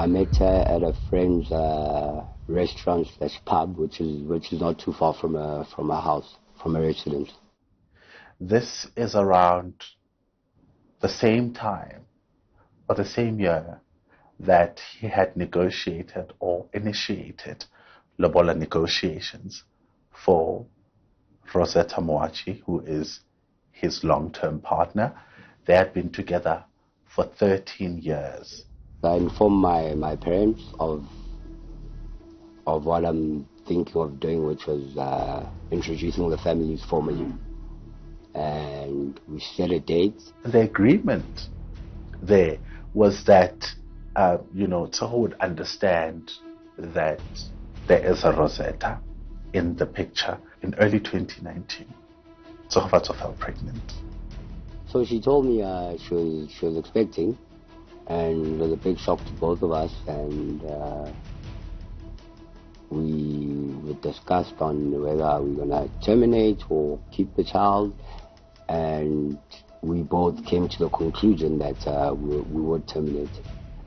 I met her at a friend's restaurant / pub, which is not too far from a house, from a residence. This is around the same time or the same year that he had negotiated or initiated lobola negotiations for Rosetta Moachi, who is his long-term partner. They had been together for 13 years. I informed my parents of what I'm thinking of doing, which was introducing the families formally. And we set a date. The agreement there was that, Tsoho would understand that there is a Rosetta in the picture. In early 2019, Tshegofatso fell pregnant. So she told me she was expecting, and it was a big shock to both of us, and we discussed on whether we were going to terminate or keep the child, and we both came to the conclusion that we would terminate.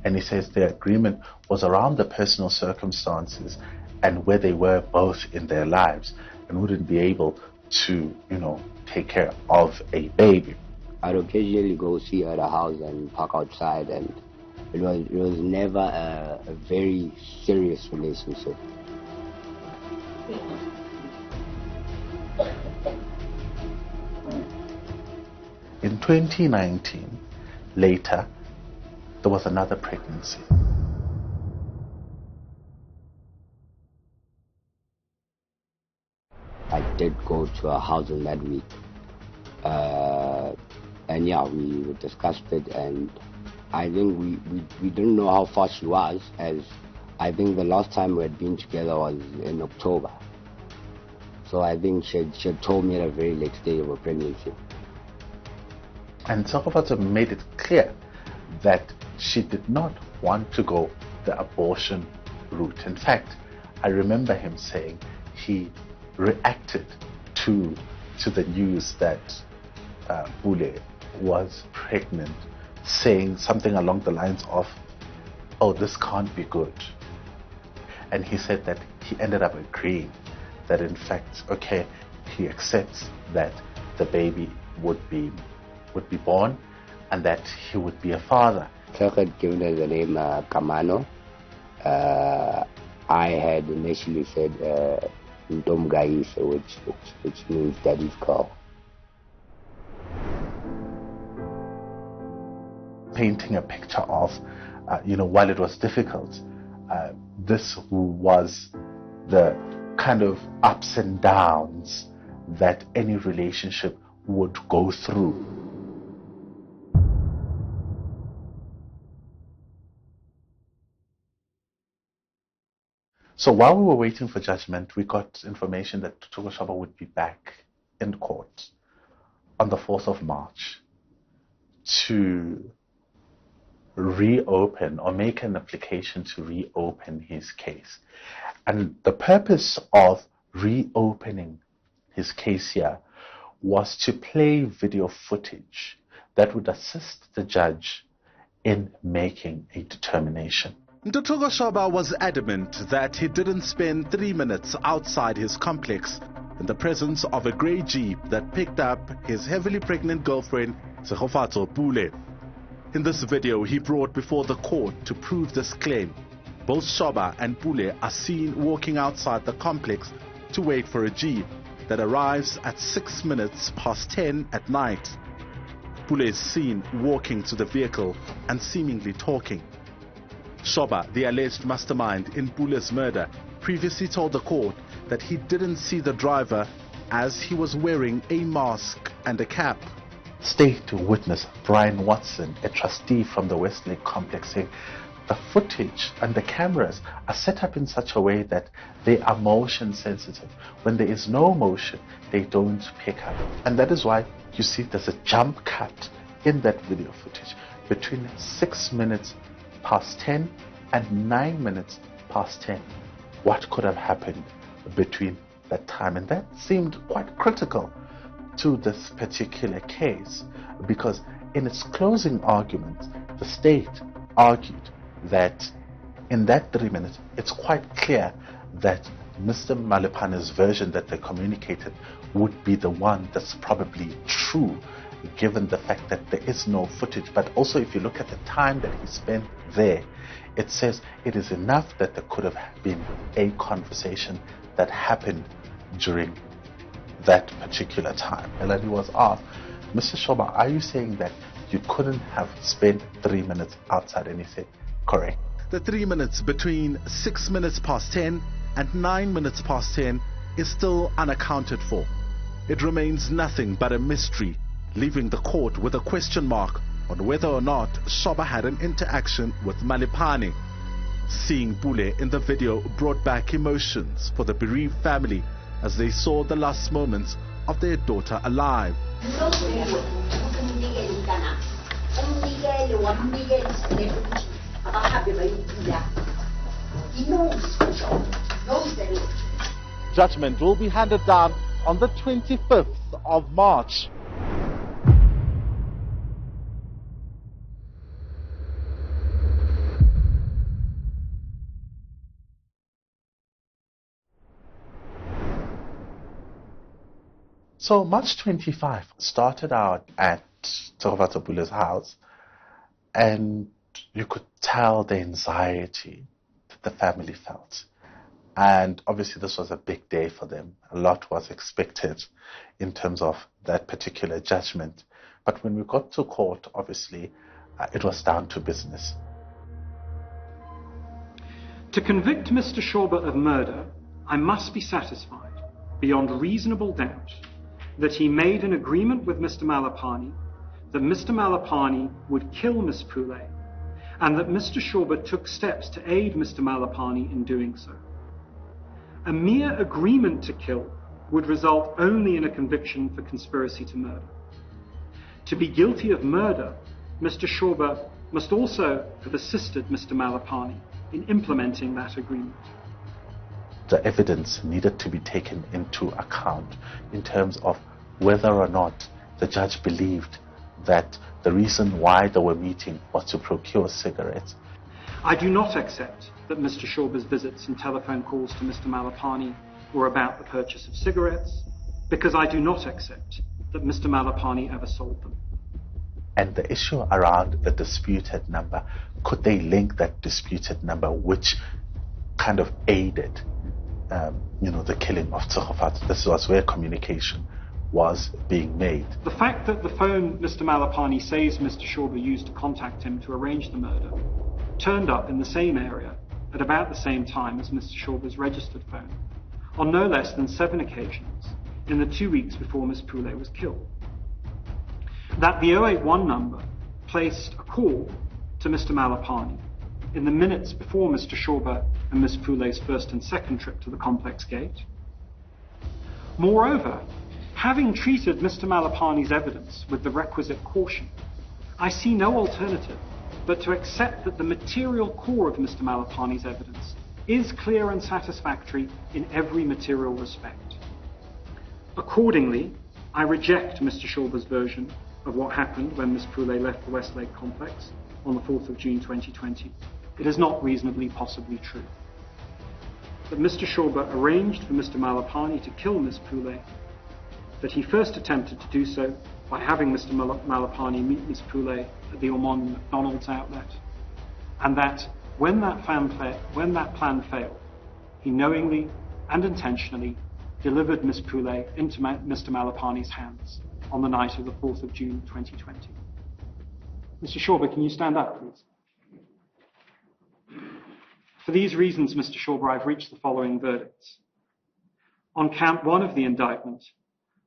And he says the agreement was around the personal circumstances and where they were both in their lives and wouldn't be able to, take care of a baby. I'd occasionally go see her at a house and park outside, and it was never a very serious relationship. In 2019, later, there was another pregnancy. I did go to her house in that week. And yeah, we discussed it, and I think we didn't know how far she was, as I think the last time we had been together was in October. So I think she had told me at a very late stage of her pregnancy. And Tshegofatso made it clear that she did not want to go the abortion route. In fact, I remember him saying he reacted to the news that Pule was pregnant, saying something along the lines of, "Oh, this can't be good." And he said that he ended up agreeing that in fact, okay, he accepts that the baby would be born and that he would be a father. Turk had given her the name Kamano. I had initially said Ntomgaise, which means daddy's girl. Painting a picture of, while it was difficult, this was the kind of ups and downs that any relationship would go through. So while we were waiting for judgment, we got information that Tutuko Shaba would be back in court on the 4th of March to reopen or make an application to reopen his case. And the purpose of reopening his case here was to play video footage that would assist the judge in making a determination. Tshegofatso was adamant that he didn't spend 3 minutes outside his complex in the presence of a grey Jeep that picked up his heavily pregnant girlfriend, Tshegofatso Pule. In this video he brought before the court to prove this claim. Both Shaba and Pule are seen walking outside the complex to wait for a Jeep that arrives at 6 minutes past 10 at night. Pule is seen walking to the vehicle and seemingly talking. Shaba, the alleged mastermind in Pule's murder, previously told the court that he didn't see the driver as he was wearing a mask and a cap. State witness Brian Watson, a trustee from the Westlake complex, saying the footage and the cameras are set up in such a way that they are motion sensitive. When there is no motion, they don't pick up. And that is why you see there's a jump cut in that video footage between 6 minutes past 10 and 9 minutes past 10. What could have happened between that time? And that seemed quite critical to this particular case, because in its closing argument, the state argued that in that 3 minutes, it's quite clear that Mr. Malepane's version that they communicated would be the one that's probably true, given the fact that there is no footage. But also, if you look at the time that he spent there, it says it is enough that there could have been a conversation that happened during that particular time. And then he was asked, Mr. Shoba, are you saying that you couldn't have spent 3 minutes outside? And he said, correct. The 3 minutes between 6 minutes past 10 and 9 minutes past 10 is still unaccounted for. It remains nothing but a mystery, leaving the court with a question mark on whether or not Shoba had an interaction with Malepane. Seeing Pule in the video brought back emotions for the bereaved family as they saw the last moments of their daughter alive. Judgment will be handed down on the 25th of March. So March 25 started out at Tshegofatso Pule's house, and you could tell the anxiety that the family felt. And obviously this was a big day for them. A lot was expected in terms of that particular judgment. But when we got to court, obviously, it was down to business. To convict Mr. Shoba of murder, I must be satisfied, beyond reasonable doubt, that he made an agreement with Mr. Malapane, that Mr. Malapane would kill Miss Pule, and that Mr. Shoba took steps to aid Mr. Malapane in doing so. A mere agreement to kill would result only in a conviction for conspiracy to murder. To be guilty of murder, Mr. Shoba must also have assisted Mr. Malapane in implementing that agreement. The evidence needed to be taken into account in terms of whether or not the judge believed that the reason why they were meeting was to procure cigarettes. I do not accept that Mr. Shoba's visits and telephone calls to Mr. Malapane were about the purchase of cigarettes, because I do not accept that Mr. Malapane ever sold them. And the issue around the disputed number, could they link that disputed number which kind of aided the killing of Tshegofatso? This was where communication was being made. The fact that the phone Mr. Malapane says Mr. Shoba used to contact him to arrange the murder turned up in the same area at about the same time as Mr. Shoba's registered phone, on no less than 7 occasions in the 2 weeks before Miss Pule was killed. That the 081 number placed a call to Mr. Malapane in the minutes before Mr. Shoba and Miss Pule's first and second trip to the complex gate. Moreover, having treated Mr. Malapane's evidence with the requisite caution, I see no alternative but to accept that the material core of Mr. Malapane's evidence is clear and satisfactory in every material respect. Accordingly, I reject Mr. Shoba's version of what happened when Miss Pule left the Westlake complex on the 4th of June 2020. It is not reasonably possibly true. That Mr. Shoba arranged for Mr. Malapane to kill Miss Pule, that he first attempted to do so by having Mr. Malapane meet Miss Pule at the Ormond McDonald's outlet, and that when that plan failed, he knowingly and intentionally delivered Miss Pule into Mr. Malapane's hands on the night of the 4th of June 2020. Mr. Shoba, can you stand up, please? For these reasons, Mr. Shoba, I've reached the following verdicts. On count 1 of the indictment,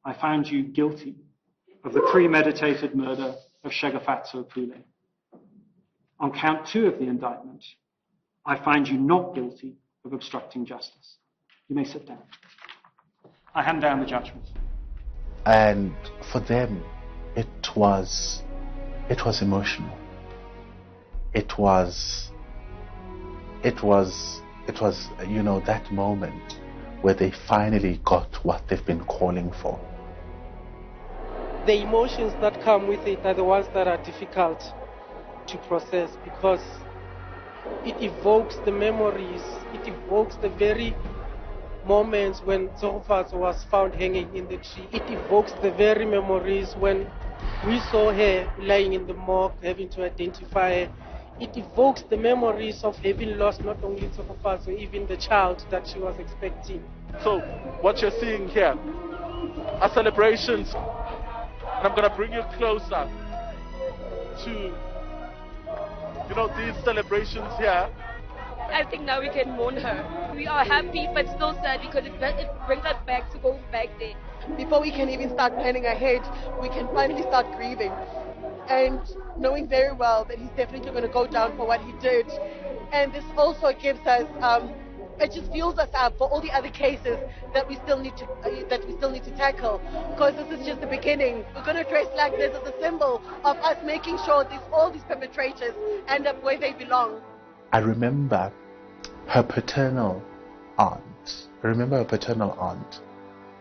I found you guilty of the premeditated murder of Tshegofatso Pule. On count 2 of the indictment, I find you not guilty of obstructing justice. You may sit down. I hand down the judgment. And for them, it was emotional. It was that moment where they finally got what they've been calling for. The emotions that come with it are the ones that are difficult to process, because It evokes the memories. It evokes the very moments when Tshegofatso was found hanging in the tree. It evokes the very memories when we saw her lying in the morgue, having to identify her. It evokes the memories of having lost not only Tshegofatso, even the child that she was expecting. So, what you're seeing here are celebrations, and I'm going to bring you closer to, these celebrations here. I think now we can mourn her. We are happy but still sad because it brings us back to going back there. Before we can even start planning ahead, we can finally start grieving. And knowing very well that he's definitely going to go down for what he did. And this also gives us, it just fuels us up for all the other cases that we still need to tackle. Because this is just the beginning. We're going to dress like this as a symbol of us making sure all these perpetrators end up where they belong. I remember her paternal aunt.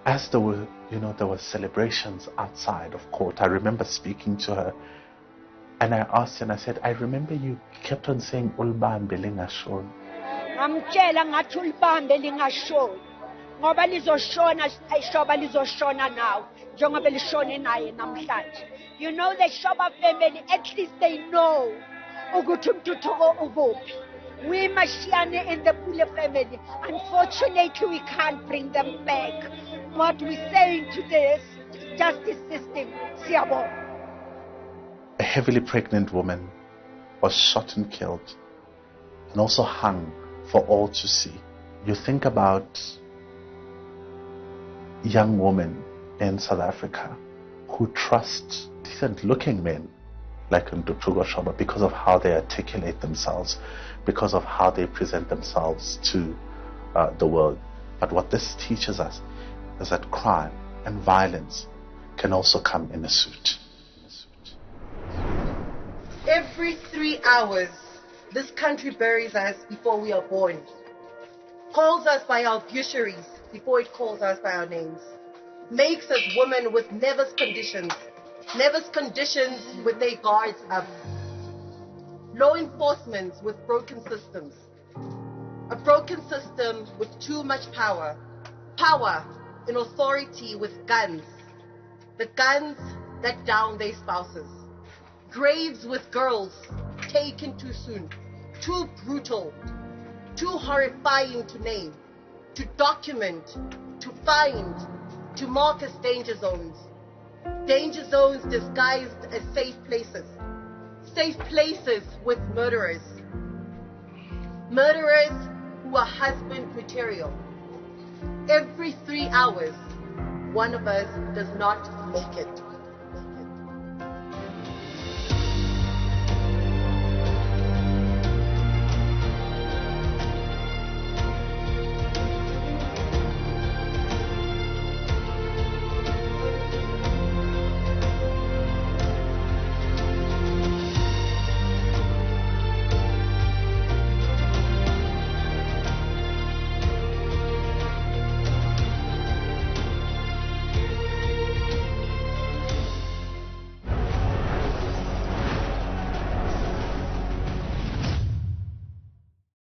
As there were celebrations outside of court. I remember speaking to her, and I asked her, and I said, I remember you kept on saying Ulibambe, Lingashone. Ngamtshela ngathi Ulibambe Lingashone ngoba lizoshona ayishoba lizoshona nawe njengoba lishone naye namhlanje. You know, the Shoba family, at least they know ukuthi uMtuthuko ukuphi. We Mashiane and the Pule family, unfortunately we can't bring them back. What we're saying to this justice system, siyabona. A heavily pregnant woman was shot and killed and also hung for all to see. You think about young women in South Africa who trust decent-looking men like Tshegofatso because of how they articulate themselves, because of how they present themselves to the world. But what this teaches us is that crime and violence can also come in a suit. Every 3 hours, this country buries us before we are born. Calls us by our obituaries before it calls us by our names. Makes us women with nervous conditions with their guards up. Law enforcement with broken systems. A broken system with too much power. Power and authority with guns. The guns that down their spouses. Graves with girls taken too soon. Too brutal. Too horrifying to name. To document. To find. To mark as danger zones. Danger zones disguised as safe places. Safe places with murderers. Murderers who are husband material. Every 3 hours, one of us does not make it.